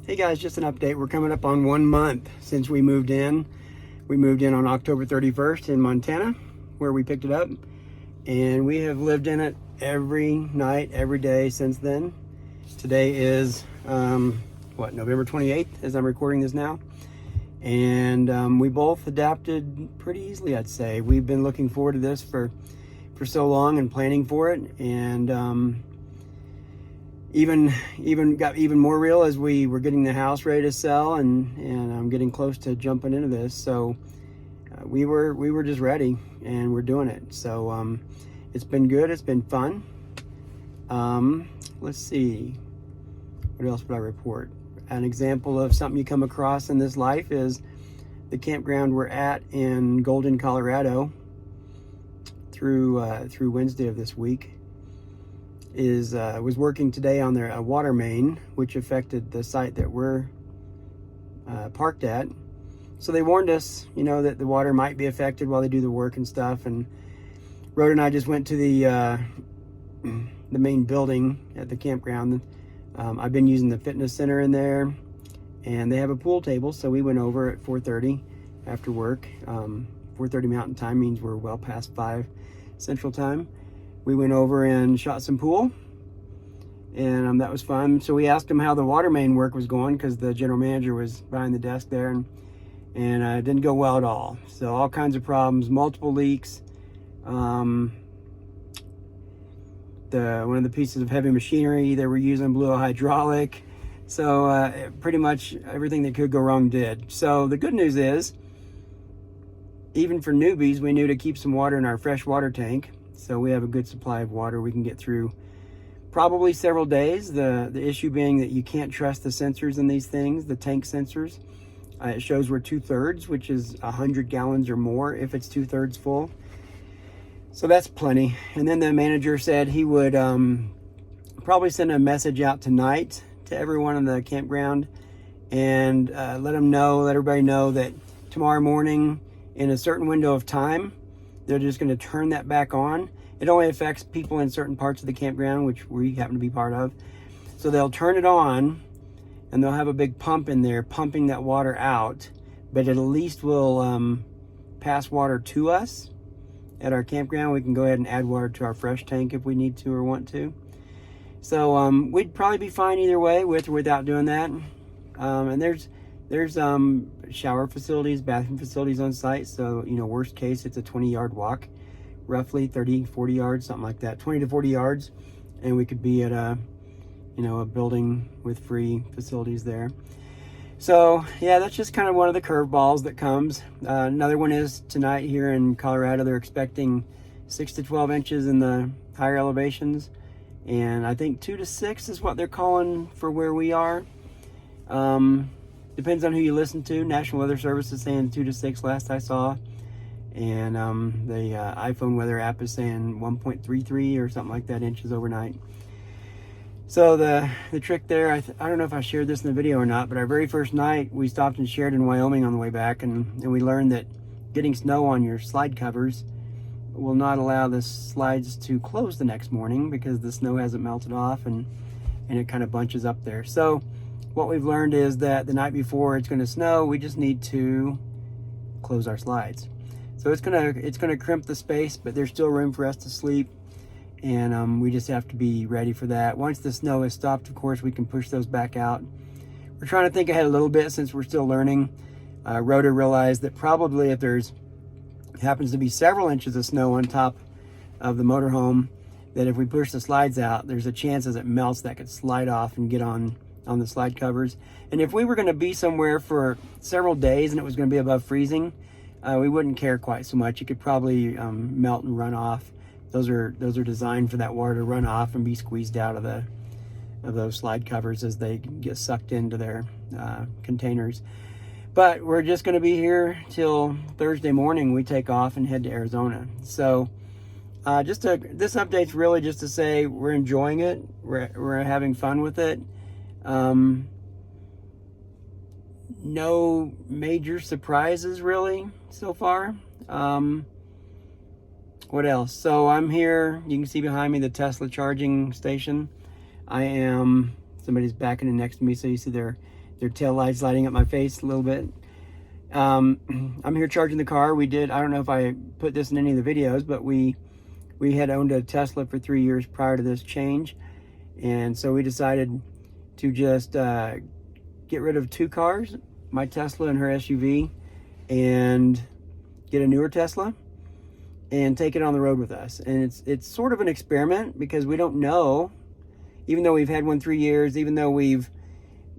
Hey guys, just an update. We're coming up on 1 month since we moved in. We moved in on October 31st in Montana, where we picked it up. And we have lived in it every night, every day since then. Today is, November 28th as I'm recording this now. And we both adapted pretty easily, I'd say. We've been looking forward to this for so long and planning for it. And even got even more real as we were getting the house ready to sell, and I'm getting close to jumping into this. So we were just ready, and we're doing it. So it's been good. It's been fun. Let's see, what else would I report? An example of something you come across in this life is the campground we're at in Golden, Colorado through Wednesday of this week. Was working today on their water main, which affected the site that we're parked at. So they warned us, that the water might be affected while they do the work and stuff. And Rhoda and I just went to the main building at the campground. I've been using the fitness center in there, and they have a pool table. So we went over at 4:30 after work. 4:30 Mountain Time means we're well past 5 Central Time. We went over and shot some pool, and that was fun. So we asked him how the water main work was going, because the general manager was behind the desk there, and it didn't go well at all. So all kinds of problems, multiple leaks. One of the pieces of heavy machinery they were using blew a hydraulic. So pretty much everything that could go wrong did. So the good news is, even for newbies, we knew to keep some water in our fresh water tank. So we have a good supply of water we can get through probably several days. The issue being that you can't trust the sensors in these things, the tank sensors. It shows we're 2/3, which is 100 gallons or more if it's 2/3 full. So that's plenty. And then the manager said he would probably send a message out tonight to everyone in the campground and let everybody know that tomorrow morning in a certain window of time, they're just going to turn that back on. It only affects people in certain parts of the campground, which we happen to be part of. So they'll turn it on, and they'll have a big pump in there pumping that water out, but it at least will pass water to us at our campground. We can go ahead and add water to our fresh tank if we need to or want to. So we'd probably be fine either way, with or without doing that. And there's shower facilities, bathroom facilities on site. So, worst case, it's a 20-yard walk, roughly 30, 40 yards, something like that, 20 to 40 yards. And we could be at a building with free facilities there. So yeah, that's just kind of one of the curveballs that comes. Another one is tonight here in Colorado, they're expecting 6 to 12 inches in the higher elevations. And I think 2 to 6 is what they're calling for where we are. Depends on who you listen to. National Weather Service is saying 2 to 6 last I saw. And the iPhone weather app is saying 1.33 or something like that inches overnight. So the trick there, I don't know if I shared this in the video or not, but our very first night we stopped in Sheridan, Wyoming on the way back, and we learned that getting snow on your slide covers will not allow the slides to close the next morning because the snow hasn't melted off, and it kind of bunches up there. So what we've learned is that the night before it's going to snow, we just need to close our slides. So it's gonna crimp the space, but there's still room for us to sleep, and we just have to be ready for that. Once the snow has stopped, of course, we can push those back out. We're trying to think ahead a little bit since we're still learning. Rhoda realized that probably if there's happens to be several inches of snow on top of the motorhome, that if we push the slides out, there's a chance as it melts that could slide off and get on the slide covers. And if we were going to be somewhere for several days and it was going to be above freezing, we wouldn't care quite so much. It could probably melt and run off. Those are designed for that water to run off and be squeezed out of those slide covers as they get sucked into their containers. But we're just going to be here till Thursday morning. We take off and head to Arizona. So this update's really just to say we're enjoying it. We're having fun with it. No major surprises really so far. What else? So I'm here. You can see behind me the Tesla charging station. Somebody's backing in next to me, so you see their their tail lights lighting up my face a little bit. I'm here charging the car. I don't know if I put this in any of the videos, but we had owned a Tesla for 3 years prior to this change. And so we decided to just get rid of 2 cars, my Tesla and her SUV, and get a newer Tesla and take it on the road with us. And it's sort of an experiment because we don't know, even though we've had one 3 years, even though we've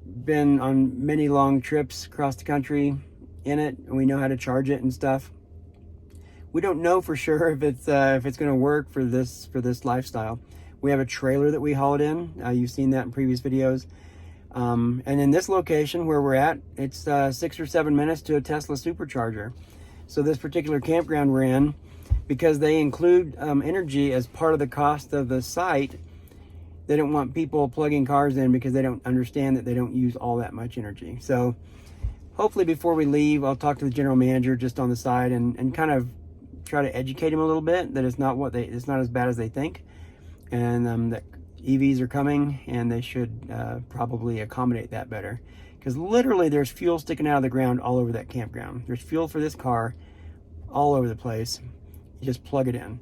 been on many long trips across the country in it, and we know how to charge it and stuff. We don't know for sure if it's going to work for this lifestyle. We have a trailer that we haul it in. You've seen that in previous videos. And in this location where we're at, it's 6 or 7 minutes to a Tesla supercharger. So this particular campground we're in, because they include energy as part of the cost of the site, they don't want people plugging cars in because they don't understand that they don't use all that much energy. So hopefully before we leave, I'll talk to the general manager just on the side and kind of try to educate him a little bit that it's not as bad as they think, and that EVs are coming and they should probably accommodate that better. Because literally there's fuel sticking out of the ground all over that campground. There's fuel for this car all over the place. You just plug it in.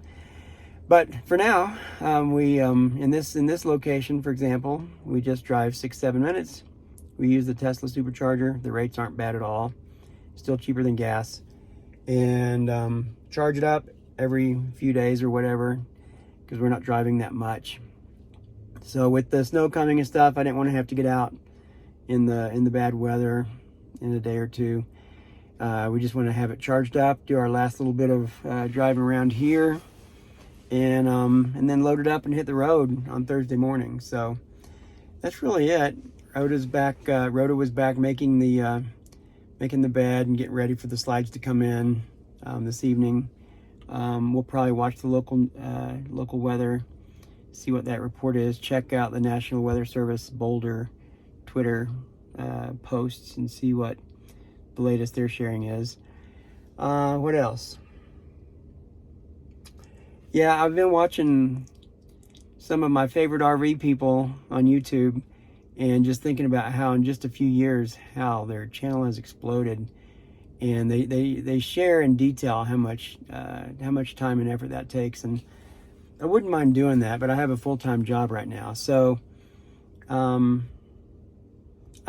But for now, we in this location, for example, we just drive 6-7 minutes. We use the Tesla supercharger. The rates aren't bad at all. Still cheaper than gas. And charge it up every few days or whatever, because we're not driving that much. So with the snow coming and stuff, I didn't want to have to get out in the bad weather in a day or two. We just want to have it charged up, do our last little bit of driving around here, and then load it up and hit the road on Thursday morning. So that's really it. Rhoda was back making the bed and getting ready for the slides to come in this evening. We'll probably watch the local weather, see what that report is, check out the National Weather Service Boulder Twitter posts and see what the latest they're sharing is. What else? Yeah, I've been watching some of my favorite RV people on YouTube and just thinking about how in just a few years how their channel has exploded, and they share in detail how much time and effort that takes. And I wouldn't mind doing that, but I have a full-time job right now, so I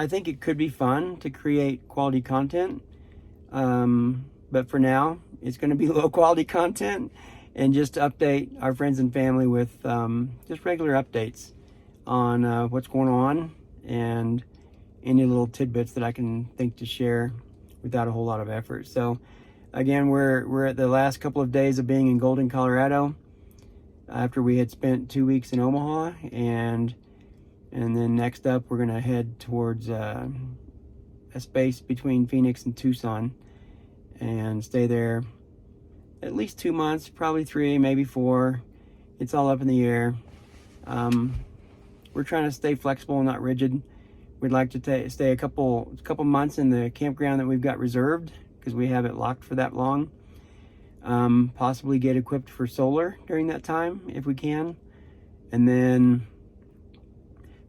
think it could be fun to create quality content, but for now it's going to be low quality content and just to update our friends and family with just regular updates on what's going on and any little tidbits that I can think to share without a whole lot of effort. So again, we're at the last couple of days of being in Golden, Colorado, after we had spent 2 weeks in Omaha, and then next up we're gonna head towards a space between Phoenix and Tucson and stay there at least 2 months, probably 3, maybe 4. It's all up in the air. We're trying to stay flexible and not rigid. We'd like to stay a couple months in the campground that we've got reserved because we have it locked for that long. Possibly get equipped for solar during that time if we can, and then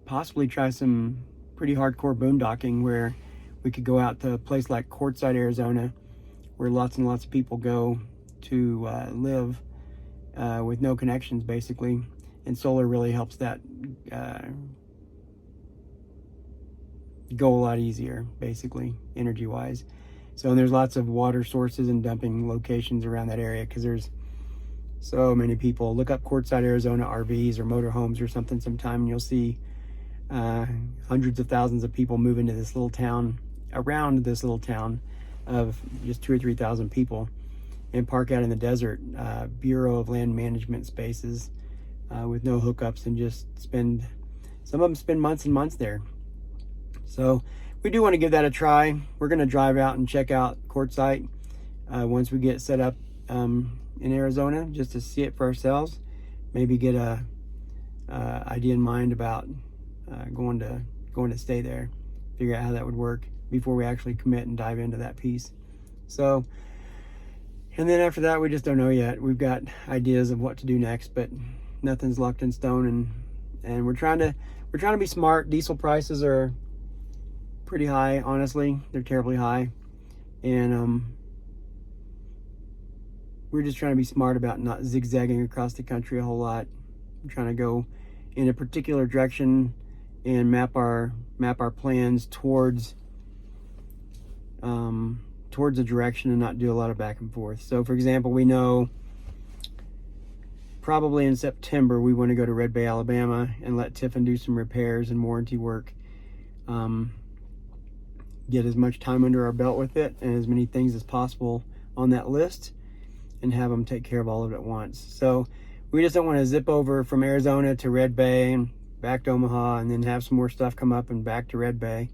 possibly try some pretty hardcore boondocking where we could go out to a place like Quartzsite, Arizona, where lots and lots of people go to live with no connections basically, and solar really helps that go a lot easier basically energy wise. So, and there's lots of water sources and dumping locations around that area because there's so many people. Look up Quartzsite, Arizona RVs or motorhomes or something sometime, and you'll see hundreds of thousands of people move into this little town, around this little town of just 2,000 or 3,000 people, and park out in the desert, Bureau of Land Management spaces with no hookups, and just some of them spend months and months there. So we do want to give that a try. We're going to drive out and check out Quartzsite once we get set up in Arizona, just to see it for ourselves. Maybe get a idea in mind about going to stay there. Figure out how that would work before we actually commit and dive into that piece. So, and then after that, we just don't know yet. We've got ideas of what to do next, but nothing's locked in stone. And we're trying to be smart. Diesel prices are pretty high, honestly. They're terribly high. And we're just trying to be smart about not zigzagging across the country a whole lot. We're trying to go in a particular direction and map our plans towards towards a direction and not do a lot of back and forth. So for example, we know probably in September we want to go to Red Bay, Alabama and let Tiffin do some repairs and warranty work. Get as much time under our belt with it and as many things as possible on that list and have them take care of all of it at once. So we just don't want to zip over from Arizona to Red Bay and back to Omaha and then have some more stuff come up and back to Red Bay.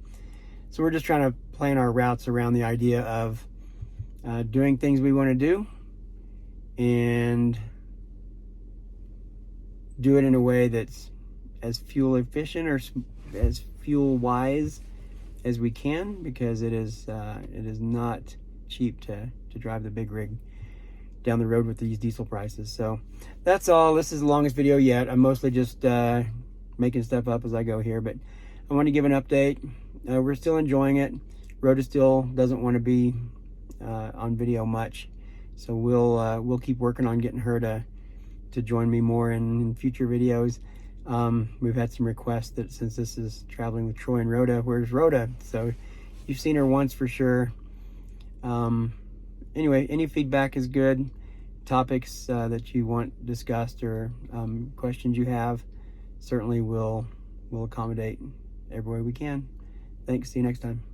So we're just trying to plan our routes around the idea of doing things we want to do and do it in a way that's as fuel efficient or as fuel wise as we can, because it is not cheap to drive the big rig down the road with these diesel prices. So that's all. This is the longest video yet. I'm mostly just making stuff up as I go here, but I want to give an update. We're still enjoying it. Rhoda still doesn't want to be on video much, so we'll keep working on getting her to join me more in future videos. We've had some requests that since this is traveling with Troy and Rhoda, where's Rhoda? So you've seen her once for sure. Anyway, any feedback is good. Topics that you want discussed or questions you have, certainly we'll accommodate every way we can. Thanks. See you next time.